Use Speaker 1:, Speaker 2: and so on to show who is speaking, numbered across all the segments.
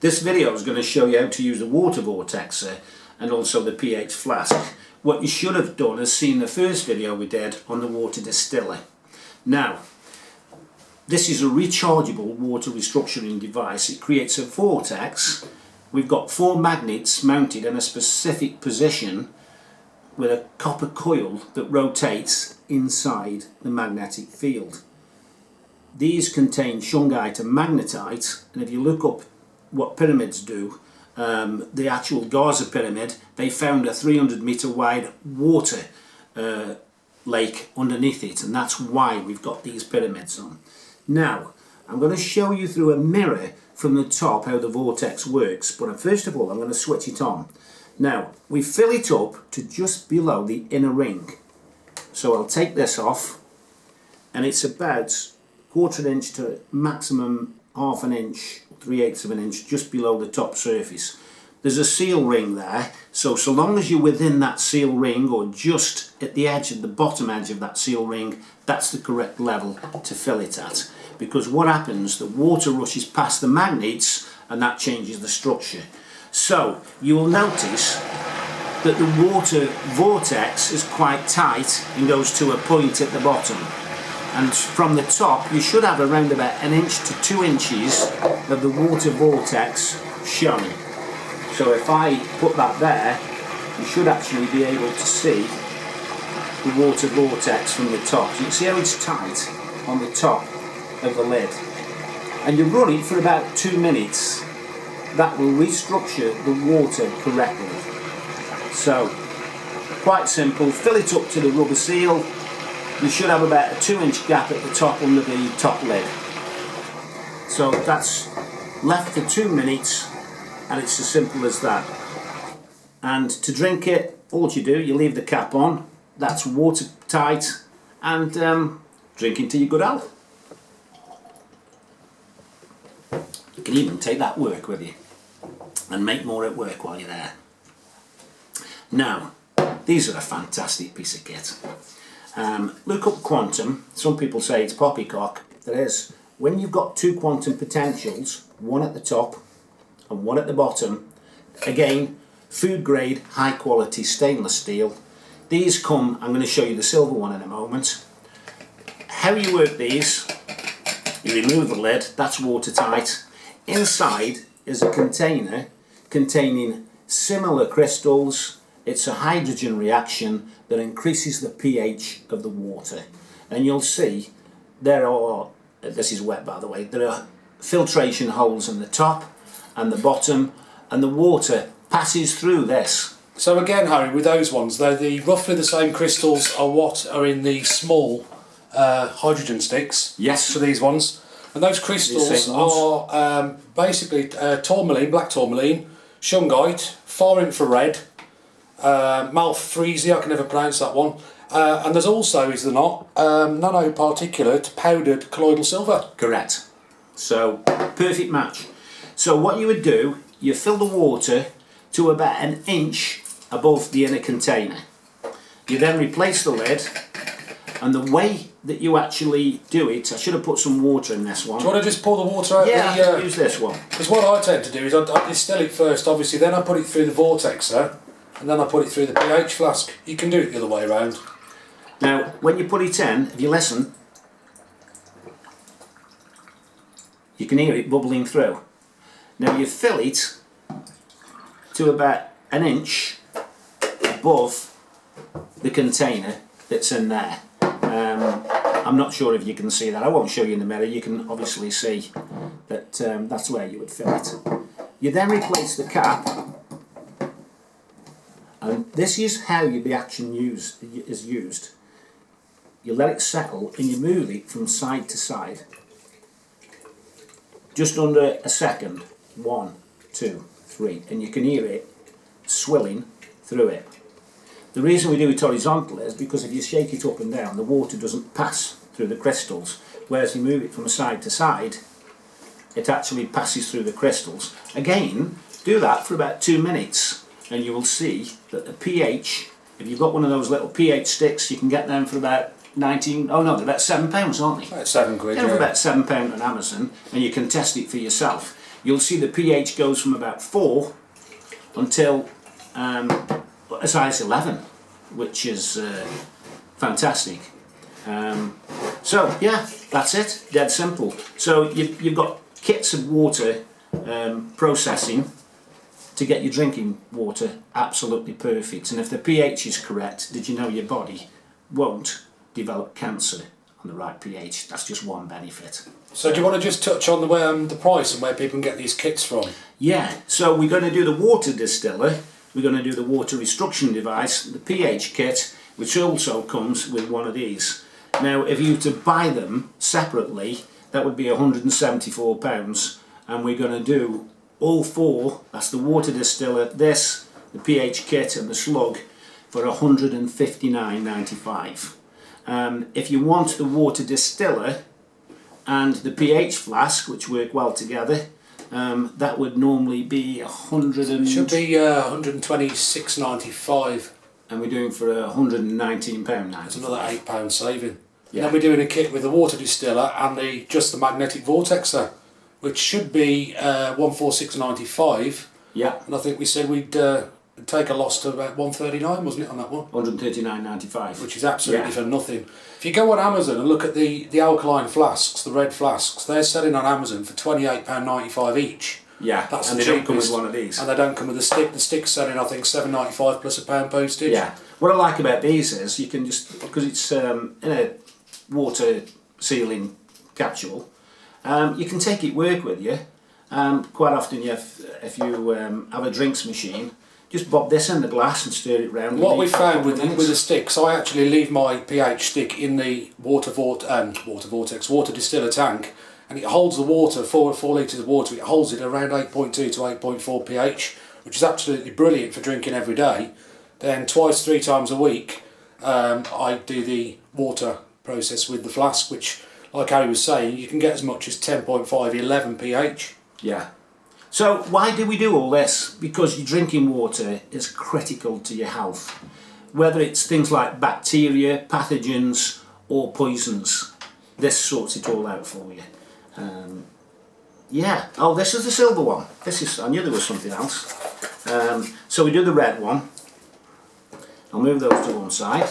Speaker 1: This video is going to show you how to use the water vortexer and also the pH flask. What you should have done is seen the first video we did on the water distiller. Now, this is a rechargeable water restructuring device. It creates a vortex. We've got 4 magnets mounted in a specific position with a copper coil that rotates inside the magnetic field. These contain shungite and magnetite, and if you look up what pyramids do, the actual Gaza pyramid, they found a 300-meter wide water lake underneath it, and that's why we've got these pyramids on. Now, I'm going to show you through a mirror from the top how the vortex works, but first of all I'm going to switch it on. Now, we fill it up to just below the inner ring. So I'll take this off, and it's about 1/4 inch to maximum 1/2 inch, 3/8 of an inch, just below the top surface. There's a seal ring there, so long as you're within that seal ring or just at the edge of the bottom edge of that seal ring, that's the correct level to fill it at. Because what happens, the water rushes past the magnets and that changes the structure. So you will notice that the water vortex is quite tight and goes to a point at the bottom. And from the top you should have around about 1 inch to 2 inches of the water vortex showing. So if I put that there, you should actually be able to see the water vortex from the top. So you can see how it's tight on the top of the lid. And you run it for about 2 minutes. That will restructure the water correctly. So, quite simple, fill it up to the rubber seal. You should have about a 2-inch gap at the top under the top lid. So that's left for 2 minutes, and it's as simple as that. And to drink it, all you do, you leave the cap on, that's watertight, and drink into your good health. You can even take that work with you and make more at work while you're there. Now, these are a fantastic piece of kit. Look up quantum. Some people say it's poppycock. There is. When you've got 2 quantum potentials, one at the top and one at the bottom, again, food grade, high quality stainless steel. These come, I'm going to show you the silver one in a moment. How you work these, you remove the lid, that's watertight. Inside is a container containing similar crystals. It's a hydrogen reaction that increases the pH of the water. And you'll see there are, this is wet by the way, there are filtration holes in the top and the bottom, and the water passes through this.
Speaker 2: So again, Harry, with those ones, they're roughly the same crystals are what are in the small hydrogen sticks.
Speaker 1: Yes.
Speaker 2: For these ones. And those crystals are basically tourmaline, black tourmaline, shungite, far infrared, malfreesia, I can never pronounce that one, and there's also, is there not, nanoparticulate powdered colloidal silver.
Speaker 1: Correct. So, perfect match. So what you would do, you fill the water to about 1 inch above the inner container. You then replace the lid, and the way that you actually do it, I should have put some water in this one.
Speaker 2: Do you want to just pour the water out?
Speaker 1: Yeah, I'll use this one.
Speaker 2: Because what I tend to do is I distill it first, obviously, then I put it through the vortexer, and then I put it through the pH flask. You can do it the other way around.
Speaker 1: Now, when you put it in, if you listen, you can hear it bubbling through. Now you fill it to about 1 inch above the container that's in there. I'm not sure if you can see that. I won't show you in the mirror. You can obviously see that that's where you would fill it. You then replace the cap, and this is how the action is used. You let it settle and you move it from side to side. Just under a second. 1, 2, 3, and you can hear it swilling through it. The reason we do it horizontal is because if you shake it up and down, the water doesn't pass through the crystals, whereas you move it from side to side, it actually passes through the crystals. Again, do that for about 2 minutes and you will see that the pH, if you've got one of those little pH sticks, you can get them for about 19, oh no, they're about £7, aren't they?
Speaker 2: About £7 quid,
Speaker 1: They're for about £7 on Amazon, and you can test it for yourself. you'll see the pH goes from about 4 until as high as 11, which is fantastic. So yeah, that's it, dead simple. So you've got kits of water processing to get your drinking water absolutely perfect. And if the pH is correct, did you know your body won't develop cancer on the right pH? That's just one benefit.
Speaker 2: So do you want to just touch on the price and where people can get these kits from? Yeah,
Speaker 1: so we're going to do the water distiller, we're going to do the water restriction device, the pH kit, which also comes with one of these. Now if you were to buy them separately, that would be £174, and we're going to do all four, that's the water distiller, this, the pH kit and the slug, for £159.95. If you want the water distiller and the pH flask, which work well together, that would normally be
Speaker 2: should be £126.95.
Speaker 1: And we're doing for £119.95.
Speaker 2: That's another £8 saving. Yeah. And then we're doing a kit with the water distiller and just the magnetic vortexer, which should be £146.95.
Speaker 1: Yeah.
Speaker 2: And I think we said we'd take a loss to about £139, wasn't it, on that one?
Speaker 1: £139.95.
Speaker 2: Which is absolutely for nothing. If you go on Amazon and look at the alkaline flasks, the red flasks, they're selling on Amazon for £28.95 each.
Speaker 1: Yeah,
Speaker 2: that's
Speaker 1: and
Speaker 2: the
Speaker 1: they don't come
Speaker 2: cheapest.
Speaker 1: with one of these.
Speaker 2: And they don't come with the stick. The stick's selling, I think, £7.95 plus £1 postage.
Speaker 1: Yeah. What I like about these is you can just, because it's in a water sealing capsule, you can take it work with you. Quite often, if you have a drinks machine, just bob this in the glass and stir it round.
Speaker 2: What we found with the sticks, I actually leave my pH stick in the water distiller tank, and it holds the water, 4 litres of water, it holds it around 8.2 to 8.4 pH, which is absolutely brilliant for drinking every day. Then twice, 3 times a week, I do the water process with the flask, which, like Harry was saying, you can get as much as 10.5, 11 pH.
Speaker 1: Yeah. So why do we do all this? Because your drinking water is critical to your health, whether it's things like bacteria, pathogens or poisons. This sorts it all out for you. Yeah. Oh, this is the silver one. I knew there was something else. So we do the red one. I'll move those to one side.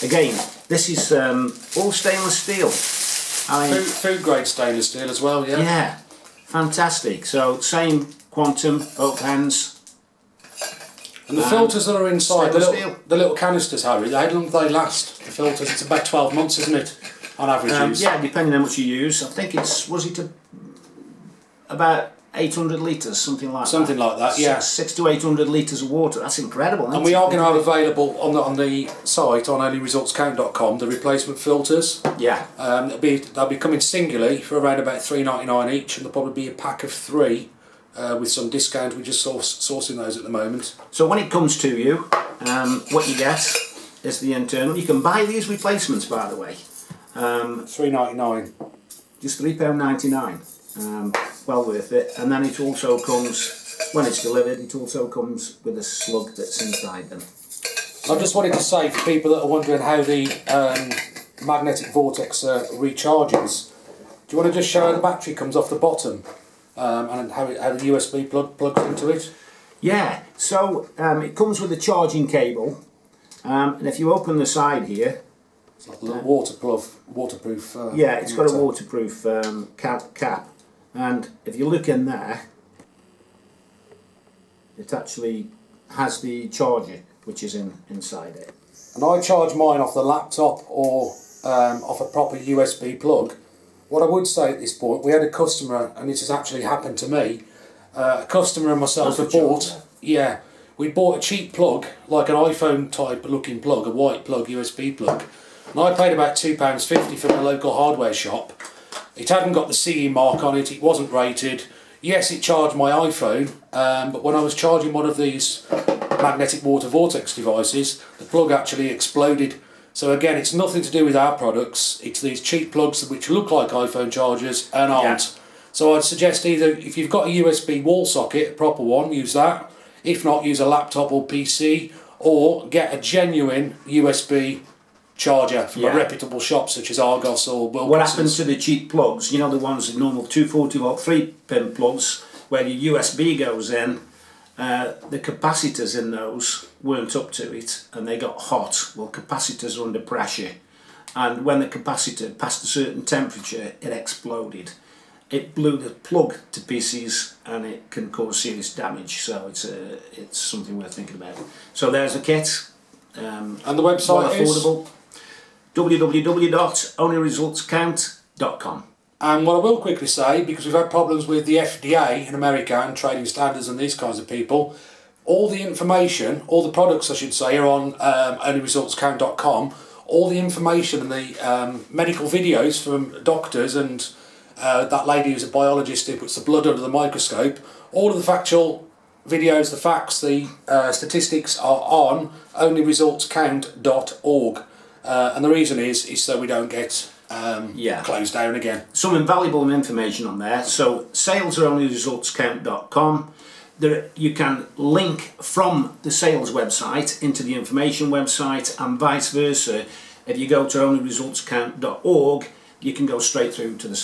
Speaker 1: Again, this is all stainless steel.
Speaker 2: Food grade stainless steel as well, yeah?
Speaker 1: Yeah, fantastic. So same quantum, both ends.
Speaker 2: And the filters that are inside, the little canisters, Harry, how long do they last? The filters, it's about 12 months, isn't it, on average?
Speaker 1: Yeah, depending on how much you use. I think about 800 litres, something like that.
Speaker 2: Something like that, yeah.
Speaker 1: 600 to 800 litres of water, that's incredible.
Speaker 2: And we are going to have available on the site, on onlyresultscount.com, the replacement filters.
Speaker 1: Yeah.
Speaker 2: They'll be coming singly for around about $3.99 each, and there'll probably be a pack of 3 with some discount. We're just sourcing those at the moment.
Speaker 1: So when it comes to you, what you get is the internal. You can buy these replacements, by the way.
Speaker 2: $3.99.
Speaker 1: Just £3.99. Well worth it. And then it also comes, when it's delivered, it also comes with a slug that's inside them.
Speaker 2: I just wanted to say, for people that are wondering how the magnetic vortex recharges, do you want to just show how the battery comes off the bottom and how the USB plug plugs into it?
Speaker 1: Yeah, so it comes with a charging cable, and if you open the side here,
Speaker 2: it's like a little waterproof.
Speaker 1: Yeah, it's got a waterproof cap, and if you look in there, it actually has the charger which is inside it.
Speaker 2: And I charge mine off the laptop or off a proper USB plug. What I would say at this point, we had a customer, and this has actually happened to me, a customer and myself had bought, we bought a cheap plug, like an iPhone type looking plug, a white plug, USB plug, and I paid about £2.50 from a local hardware shop. It hadn't got the CE mark on it, it wasn't rated. Yes, it charged my iPhone, but when I was charging one of these magnetic water vortex devices, the plug actually exploded. So again, it's nothing to do with our products, it's these cheap plugs which look like iPhone chargers and aren't. Yeah. So I'd suggest either, if you've got a USB wall socket, a proper one, use that. If not, use a laptop or PC, or get a genuine USB charger from
Speaker 1: Yeah.
Speaker 2: a reputable shop such as Argos or Wilkinson's.
Speaker 1: What happened to the cheap plugs? You know, the ones, the normal 240 volt 3-pin plugs where your USB goes in, the capacitors in those weren't up to it and they got hot. Well, capacitors are under pressure, and when the capacitor passed a certain temperature, it exploded. It blew the plug to pieces and it can cause serious damage, so it's something worth thinking about. So there's a kit.
Speaker 2: And the website
Speaker 1: well affordable. www.onlyresultscount.com.
Speaker 2: And what I will quickly say, because we've had problems with the FDA in America and trading standards and these kinds of people, all the information, all the products I should say, are on onlyresultscount.com. All the information and the medical videos from doctors and that lady who's a biologist who puts the blood under the microscope, all of the factual videos, the facts, the statistics are on onlyresultscount.org. And the reason is so we don't get closed down again.
Speaker 1: Some invaluable information on there. So sales are onlyresultscount.com. There, you can link from the sales website into the information website, and vice versa. If you go to onlyresultscount.org, you can go straight through to the sales